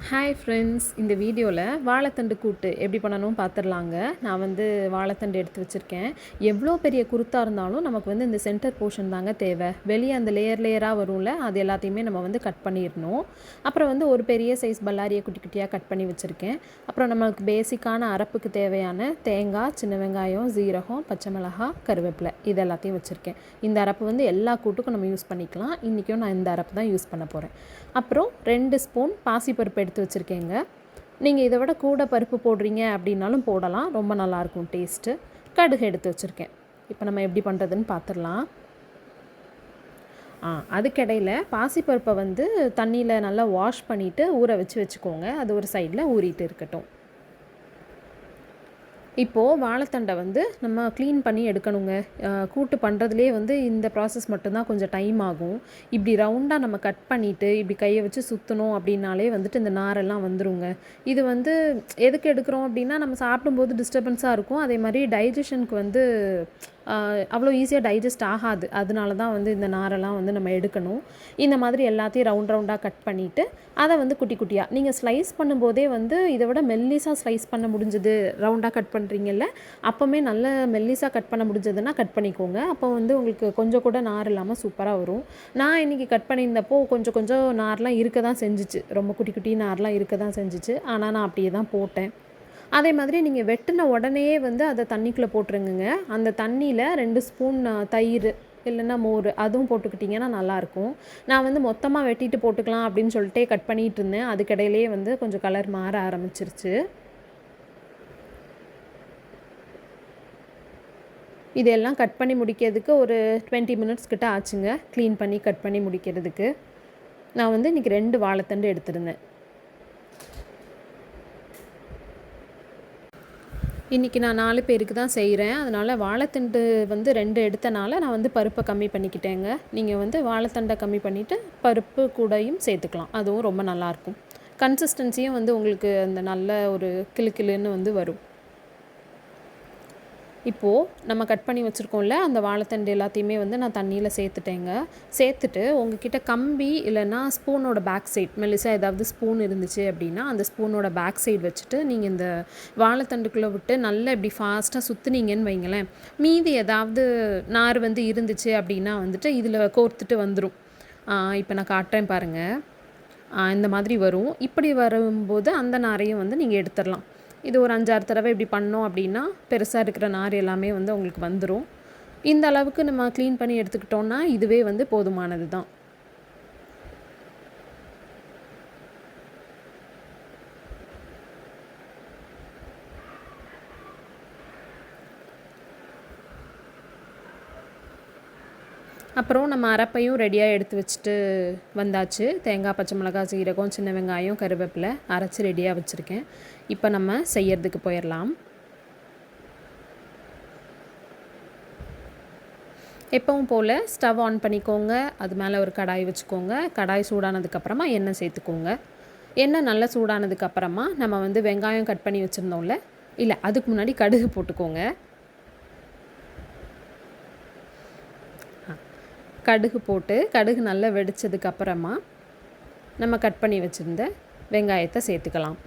Hi friends, இந்த வீடியோவில் வாழைத்தண்டு கூட்டு எப்படி பண்ணணும் பார்த்துடலாங்க. நான் வாழைத்தண்டு எடுத்து வச்சுருக்கேன். எவ்வளோ பெரிய குருத்தாக இருந்தாலும் நமக்கு இந்த சென்டர் போர்ஷன் தாங்க தேவை. வெளியே அந்த லேயராக வரும்ல, அது எல்லாத்தையுமே நம்ம கட் பண்ணிடணும். அப்புறம் ஒரு பெரிய சைஸ் பல்லாரியை குட்டி குட்டியாக கட் பண்ணி வச்சுருக்கேன். அப்புறம் நம்மளுக்கு பேசிக்கான அரப்புக்கு தேவையான தேங்காய், சின்ன வெங்காயம், ஜீரகம், பச்சை மிளகாய், கருவேப்பிலை இது எல்லாத்தையும் வச்சுருக்கேன். இந்த அரப்பு எல்லா கூட்டுக்கும் நம்ம யூஸ் பண்ணிக்கலாம். இன்றைக்கும் நான் இந்த அரப்பு தான் யூஸ் பண்ண போகிறேன். அப்புறம் 2 ஸ்பூன் பாசிப்பருப்பு எடுத்து வச்சுருக்கேங்க. நீங்கள் இதை விட கூட பருப்பு போடுறீங்க அப்படின்னாலும் போடலாம், ரொம்ப நல்லாயிருக்கும் டேஸ்ட்டு. கடுகு எடுத்து வச்சுருக்கேன். இப்போ நம்ம எப்படி பண்ணுறதுன்னு பார்த்துடலாம். அதுக்கிடையில் பாசிப்பருப்பை தண்ணியில் நல்லா வாஷ் பண்ணிவிட்டு ஊற வச்சுக்கோங்க. அது ஒரு சைடில் ஊறிட்டு இருக்கட்டும். இப்போது வாழைத்தண்டை நம்ம க்ளீன் பண்ணி எடுக்கணுங்க. கூட்டு பண்ணுறதுலே இந்த ப்ராசஸ் மட்டும்தான் கொஞ்சம் டைம் ஆகும். இப்படி ரவுண்டாக நம்ம கட் பண்ணிவிட்டு இப்படி கையை வச்சு சுற்றணும் அப்படின்னாலே இந்த நாரெல்லாம் வந்துருங்க. இது எதுக்கு எடுக்கிறோம் அப்படின்னா, நம்ம சாப்பிடும்போது டிஸ்டர்பன்ஸாக இருக்கும். அதே மாதிரி டைஜஷனுக்கு அவ்வளோ ஈஸியாக டைஜஸ்ட் ஆகாது. அதனால தான் இந்த நாரெல்லாம் நம்ம எடுக்கணும். இந்த மாதிரி எல்லாத்தையும் ரவுண்டாக கட் பண்ணிவிட்டு அதை குட்டி குட்டியாக நீங்கள் ஸ்லைஸ் பண்ணும்போதே இதை விட மெல்லிஸாக ஸ்லைஸ் பண்ண முடிஞ்சது, ரவுண்டாக கட் பண்ணுறீங்கல்ல, அப்போவுமே நல்ல மெல்லிஸாக கட் பண்ண முடிஞ்சதுன்னா கட் பண்ணிக்கோங்க. அப்போ உங்களுக்கு கொஞ்சம் கூட நார் இல்லாமல் சூப்பராக வரும். நான் இன்றைக்கி கட் பண்ணியிருந்தப்போ கொஞ்சம் நார்லாம் இருக்க தான் செஞ்சிச்சு. ரொம்ப குட்டி குட்டி நார்லாம் இருக்க தான் செஞ்சிச்சு. ஆனால் நான் அப்படியே தான் போட்டேன். அதே மாதிரி நீங்கள் வெட்டின உடனேயே அதை தண்ணிக்குள்ளே போட்டுருங்க. அந்த தண்ணியில் 2 ஸ்பூன் தயிர் இல்லைன்னா மோர் அதுவும் போட்டுக்கிட்டிங்கன்னா நல்லாயிருக்கும். நான் மொத்தமாக வெட்டிட்டு போட்டுக்கலாம் அப்படின்னு சொல்லிட்டே கட் பண்ணிகிட்டு இருந்தேன். அதுக்கிடையிலே கொஞ்சம் கலர் மாற ஆரம்பிச்சிருச்சு. இதெல்லாம் கட் பண்ணி முடிக்கிறதுக்கு ஒரு 20 மினிட்ஸ் கிட்ட ஆச்சுங்க. க்ளீன் பண்ணி கட் பண்ணி முடிக்கிறதுக்கு. நான் இன்றைக்கி 2 வாழைத்தண்டு எடுத்திருந்தேன். இன்றைக்கி நான் 4 பேருக்கு தான் செய்கிறேன். அதனால் வாழைத்தண்டு 2 எடுத்தனால நான் பருப்பை கம்மி பண்ணிக்கிட்டேங்க. நீங்கள் வாழைத்தண்டை கம்மி பண்ணிவிட்டு பருப்பு கூடையும் சேர்த்துக்கலாம். அதுவும் ரொம்ப நல்லாயிருக்கும். கன்சிஸ்டன்சியும் உங்களுக்கு அந்த நல்ல ஒரு கிளுன்னு வரும். இப்போது நம்ம கட் பண்ணி வச்சுருக்கோம்ல, அந்த வாழைத்தண்டு எல்லாத்தையுமே நான் தண்ணியில் சேர்த்துட்டேங்க. சேர்த்துட்டு உங்ககிட்ட கம்பி இல்லைன்னா ஸ்பூனோட பேக் சைட் மெல்லிசாக ஏதாவது ஸ்பூன் இருந்துச்சு அப்படின்னா அந்த ஸ்பூனோட பேக் சைடு வச்சுட்டு நீங்கள் இந்த வாழைத்தண்டுக்குள்ளே விட்டு நல்லா இப்படி ஃபாஸ்ட்டாக சுற்றுனீங்கன்னு வைங்களேன், மீதி ஏதாவது நார் இருந்துச்சு அப்படின்னா இதில் கோர்த்துட்டு வந்துடும். இப்போ நான் காட்டுறேன் பாருங்கள். இந்த மாதிரி வரும். இப்படி வரும்போது அந்த நாரையும் நீங்கள் எடுத்துடலாம். இது ஒரு 5-6 தடவை இப்படி பண்ணோம் அப்படின்னா பெருசாக இருக்கிற நார் எல்லாமே உங்களுக்கு வந்துடும். இந்த அளவுக்கு நம்ம க்ளீன் பண்ணி எடுத்துக்கிட்டோன்னா இதுவே போதுமானது தான். அப்புறம் நம்ம அரப்பையும் ரெடியாக எடுத்து வச்சுட்டு வந்தாச்சு. தேங்காய், பச்சை மிளகாய், சீரகம், சின்ன வெங்காயம், கருவேப்பிலை அரைச்சி ரெடியாக வச்சுருக்கேன். இப்போ நம்ம செய்யறதுக்கு போயிடலாம். எப்பவும் போல் ஸ்டவ் ஆன் பண்ணிக்கோங்க. அது மேலே ஒரு கடாய் வச்சுக்கோங்க. கடாய் சூடானதுக்கப்புறமா எண்ணெய் சேர்த்துக்கோங்க. எண்ணெய் நல்லா சூடானதுக்கப்புறமா நம்ம வெங்காயம் கட் பண்ணி வச்சுருந்தோம்ல, இல்லை அதுக்கு முன்னாடி கடுகு போட்டுக்கோங்க. கடுகு போட்டு கடுகு நல்லா வெடித்ததுக்கப்புறமா நம்ம கட் பண்ணி வச்சுருந்த வெங்காயத்தை சேர்த்துக்கலாம்.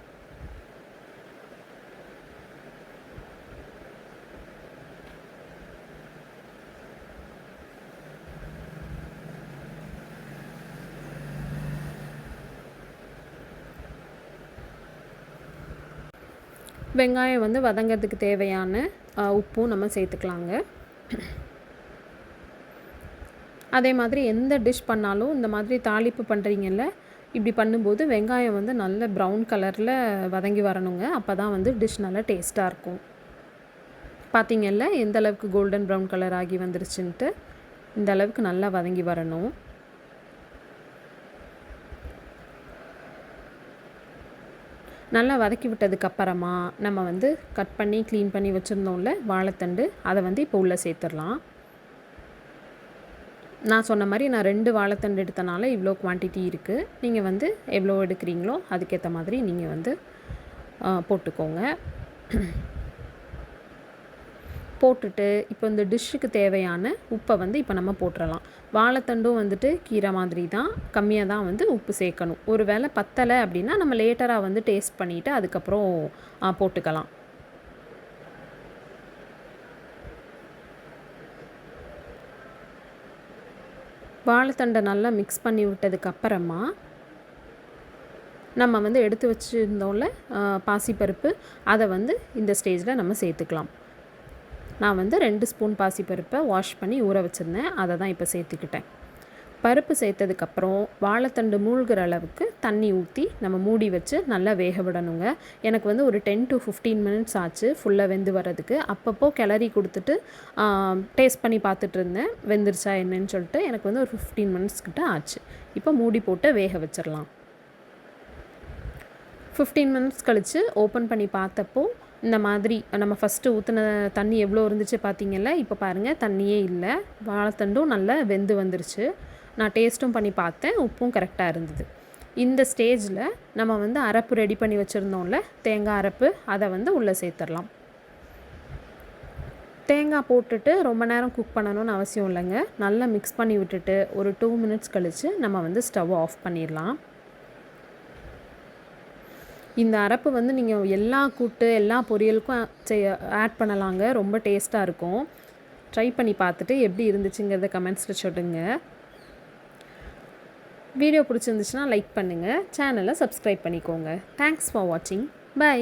வெங்காயம் வதங்கிறதுக்கு தேவையான உப்பும் நம்ம சேர்த்துக்கலாங்க. அதே மாதிரி எந்த டிஷ் பண்ணாலும் இந்த மாதிரி தாளிப்பு பண்ணுறீங்கல்ல, இப்படி பண்ணும்போது வெங்காயம் நல்ல ப்ரௌன் கலரில் வதங்கி வரணுங்க. அப்போ தான் டிஷ் நல்லா டேஸ்ட்டாக இருக்கும். பார்த்திங்கல்ல எந்த அளவுக்கு கோல்டன் ப்ரௌன் கலர் ஆகி வந்துருச்சுன்ட்டு. இந்த அளவுக்கு நல்லா வதங்கி வரணும். நல்லா வதக்கி விட்டதுக்கப்புறமா நம்ம கட் பண்ணி க்ளீன் பண்ணி வச்சுருந்தோம்ல வாழைத்தண்டு, அதை இப்போ உள்ளே சேர்த்துடலாம். நான் சொன்ன மாதிரி நான் 2 வாழைத்தண்டு எடுத்தனால இவ்வளோ குவான்டிட்டி இருக்குது. நீங்கள் எவ்வளோ எடுக்கிறீங்களோ அதுக்கேற்ற மாதிரி நீங்கள் போட்டுக்கோங்க. போட்டுட்டு இப்போ இந்த டிஷ்ஷுக்கு தேவையான உப்பை இப்போ நம்ம போட்டுடலாம். வாழைத்தண்டும் வந்துட்டு கீரை மாதிரி தான், கம்மியாக தான் வந்து உப்பு சேர்க்கணும். ஒரு வேளை பத்தலை அப்படின்னா நம்ம லேட்டராக வந்து டேஸ்ட் பண்ணிவிட்டு அதுக்கப்புறம் போட்டுக்கலாம். வாழைத்தண்டை நல்லா மிக்ஸ் பண்ணி விட்டதுக்கப்புறமா நம்ம வந்து எடுத்து வச்சுருந்தோம்ல பாசிப்பருப்பு, அதை வந்து இந்த ஸ்டேஜில் நம்ம சேர்த்துக்கலாம். நான் வந்து 2 ஸ்பூன் பாசிப்பருப்பை வாஷ் பண்ணி ஊற வச்சுருந்தேன், அதை தான் இப்போ சேர்த்துக்கிட்டேன். பருப்பு சேர்த்ததுக்கப்புறம் வாழைத்தண்டு மூழ்கிற அளவுக்கு தண்ணி ஊற்றி நம்ம மூடி வச்சு நல்லா வேக விடணுங்க. எனக்கு வந்து ஒரு 10 to 15 மினிட்ஸ் ஆச்சு ஃபுல்லாக வெந்து வர்றதுக்கு. அப்பப்போ கிளறி கொடுத்துட்டு டேஸ்ட் பண்ணி பார்த்துட்டு இருந்தேன் வெந்துருச்சா என்னன்னு சொல்லிட்டு. எனக்கு வந்து ஒரு 15 மினிட்ஸ் கிட்ட ஆச்சு. இப்போ மூடி போட்டு வேக வச்சிடலாம். 15 மினிட்ஸ் கழித்து ஓப்பன் பண்ணி பார்த்தப்போ இந்த மாதிரி நம்ம ஃபஸ்ட்டு ஊற்றின தண்ணி எவ்வளோ இருந்துச்சு பார்த்தீங்கல்ல. இப்போ பாருங்கள், தண்ணியே இல்லை, வாழைத்தண்டும் நல்லா வெந்து வந்துருச்சு. நான் டேஸ்ட்டும் பண்ணி பார்த்தேன், உப்பும் கரெக்டாக இருந்தது. இந்த ஸ்டேஜில் நம்ம வந்து அரப்பு ரெடி பண்ணி வச்சுருந்தோம்ல, தேங்காய் அரப்பு, அதை வந்து உள்ளே சேர்த்துடலாம். தேங்காய் போட்டுட்டு ரொம்ப நேரம் குக் பண்ணணும்னு அவசியம் இல்லைங்க. நல்லா மிக்ஸ் பண்ணி விட்டுட்டு ஒரு 2 மினிட்ஸ் கழித்து நம்ம வந்து ஸ்டவ் ஆஃப் பண்ணிடலாம். இந்த அரப்பு வந்து நீங்கள் எல்லா கூட்டு எல்லா பொரியலுக்கும் ஆட் பண்ணலாங்க. ரொம்ப டேஸ்ட்டாக இருக்கும். ட்ரை பண்ணி பார்த்துட்டு எப்படி இருந்துச்சுங்கிறத கமெண்ட்ஸில் சொல்லுங்கள். வீடியோ பிடிச்சிருந்துச்சுன்னா லைக் பண்ணுங்கள், சேனலை சப்ஸ்கிரைப் பண்ணிக்கோங்க. தேங்க்ஸ் ஃபார் வாட்சிங். பை.